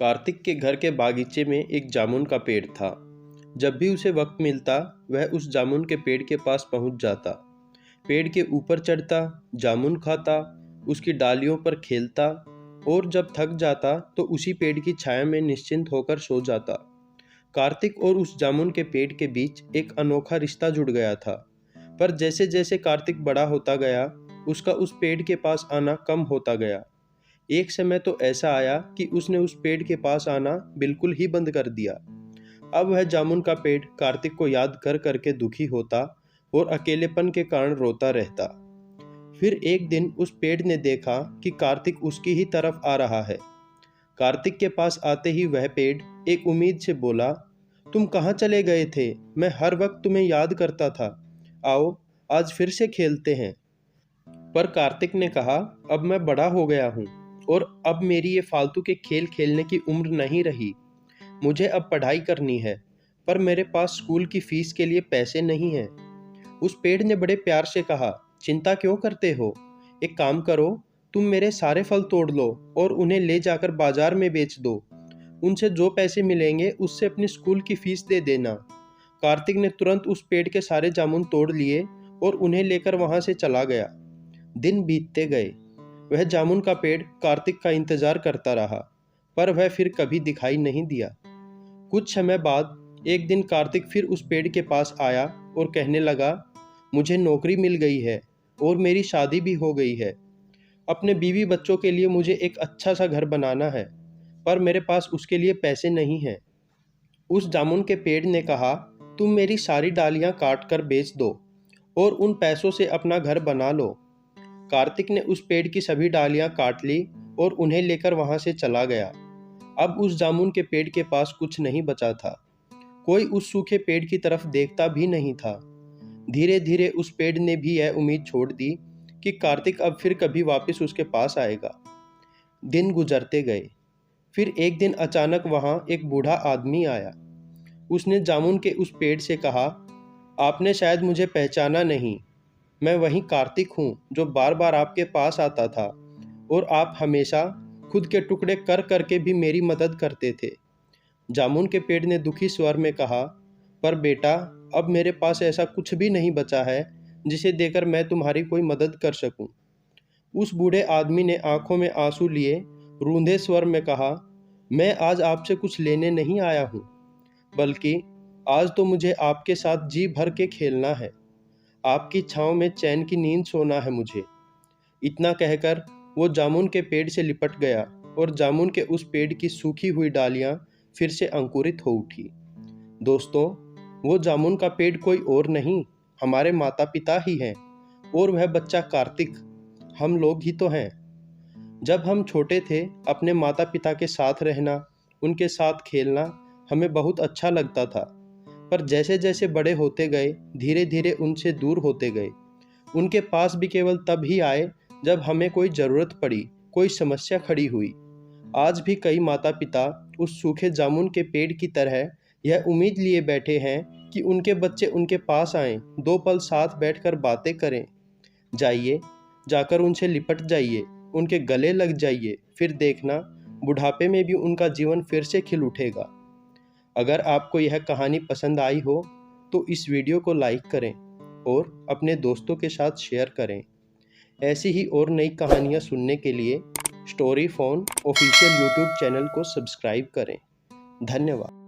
कार्तिक के घर के बागीचे में एक जामुन का पेड़ था। जब भी उसे वक्त मिलता वह उस जामुन के पेड़ के पास पहुंच जाता, पेड़ के ऊपर चढ़ता, जामुन खाता, उसकी डालियों पर खेलता और जब थक जाता तो उसी पेड़ की छाया में निश्चिंत होकर सो जाता। कार्तिक और उस जामुन के पेड़ के बीच एक अनोखा रिश्ता जुड़ गया था। पर जैसे जैसे कार्तिक बड़ा होता गया, उसका उस पेड़ के पास आना कम होता गया। एक समय तो ऐसा आया कि उसने उस पेड़ के पास आना बिल्कुल ही बंद कर दिया। अब वह जामुन का पेड़ कार्तिक को याद कर करके दुखी होता और अकेलेपन के कारण रोता रहता। फिर एक दिन उस पेड़ ने देखा कि कार्तिक उसकी ही तरफ आ रहा है। कार्तिक के पास आते ही वह पेड़ एक उम्मीद से बोला, तुम कहाँ चले गए थे? मैं हर वक्त तुम्हें याद करता था। आओ, आज फिर से खेलते हैं। पर कार्तिक ने कहा, अब मैं बड़ा हो गया हूँ और अब मेरी ये फालतू के खेल खेलने की उम्र नहीं रही। मुझे अब पढ़ाई करनी है, पर मेरे पास स्कूल की फीस के लिए पैसे नहीं हैं। उस पेड़ ने बड़े प्यार से कहा, चिंता क्यों करते हो? एक काम करो, तुम मेरे सारे फल तोड़ लो और उन्हें ले जाकर बाजार में बेच दो। उनसे जो पैसे मिलेंगे उससे अपनी स्कूल की फीस दे देना। कार्तिक ने तुरंत उस पेड़ के सारे जामुन तोड़ लिए और उन्हें लेकर वहां से चला गया। दिन बीतते गए। वह जामुन का पेड़ कार्तिक का इंतजार करता रहा, पर वह फिर कभी दिखाई नहीं दिया। कुछ समय बाद एक दिन कार्तिक फिर उस पेड़ के पास आया और कहने लगा, मुझे नौकरी मिल गई है और मेरी शादी भी हो गई है। अपने बीवी बच्चों के लिए मुझे एक अच्छा सा घर बनाना है, पर मेरे पास उसके लिए पैसे नहीं हैं। उस जामुन के पेड़ ने कहा, तुम मेरी सारी डालियां काट कर बेच दो और उन पैसों से अपना घर बना लो। कार्तिक ने उस पेड़ की सभी डालियां काट ली और उन्हें लेकर वहां से चला गया। अब उस जामुन के पेड़ के पास कुछ नहीं बचा था। कोई उस सूखे पेड़ की तरफ देखता भी नहीं था। धीरे धीरे उस पेड़ ने भी यह उम्मीद छोड़ दी कि कार्तिक अब फिर कभी वापस उसके पास आएगा। दिन गुजरते गए। फिर एक दिन अचानक वहां एक बूढ़ा आदमी आया। उसने जामुन के उस पेड़ से कहा, आपने शायद मुझे पहचाना नहीं। मैं वही कार्तिक हूँ जो बार बार आपके पास आता था और आप हमेशा खुद के टुकड़े कर करके भी मेरी मदद करते थे। जामुन के पेड़ ने दुखी स्वर में कहा, पर बेटा, अब मेरे पास ऐसा कुछ भी नहीं बचा है जिसे देकर मैं तुम्हारी कोई मदद कर सकूं। उस बूढ़े आदमी ने आंखों में आंसू लिए रूंधे स्वर में कहा, मैं आज आपसे कुछ लेने नहीं आया हूँ, बल्कि आज तो मुझे आपके साथ जी भर के खेलना है। आपकी छांव में चैन की नींद सोना है मुझे। इतना कहकर वो जामुन के पेड़ से लिपट गया और जामुन के उस पेड़ की सूखी हुई डालियां फिर से अंकुरित हो उठी। दोस्तों, वो जामुन का पेड़ कोई और नहीं, हमारे माता पिता ही हैं और वह बच्चा कार्तिक हम लोग ही तो हैं। जब हम छोटे थे, अपने माता पिता के साथ रहना, उनके साथ खेलना हमें बहुत अच्छा लगता था। पर जैसे जैसे बड़े होते गए, धीरे धीरे उनसे दूर होते गए। उनके पास भी केवल तब ही आए जब हमें कोई ज़रूरत पड़ी, कोई समस्या खड़ी हुई। आज भी कई माता पिता उस सूखे जामुन के पेड़ की तरह यह उम्मीद लिए बैठे हैं कि उनके बच्चे उनके पास आएं, दो पल साथ बैठकर बातें करें। जाइए, जाकर उनसे लिपट जाइए, उनके गले लग जाइए, फिर देखना बुढ़ापे में भी उनका जीवन फिर से खिल उठेगा। अगर आपको यह कहानी पसंद आई हो तो इस वीडियो को लाइक करें और अपने दोस्तों के साथ शेयर करें। ऐसी ही और नई कहानियाँ सुनने के लिए story phone official YouTube channel को सब्सक्राइब करें। धन्यवाद।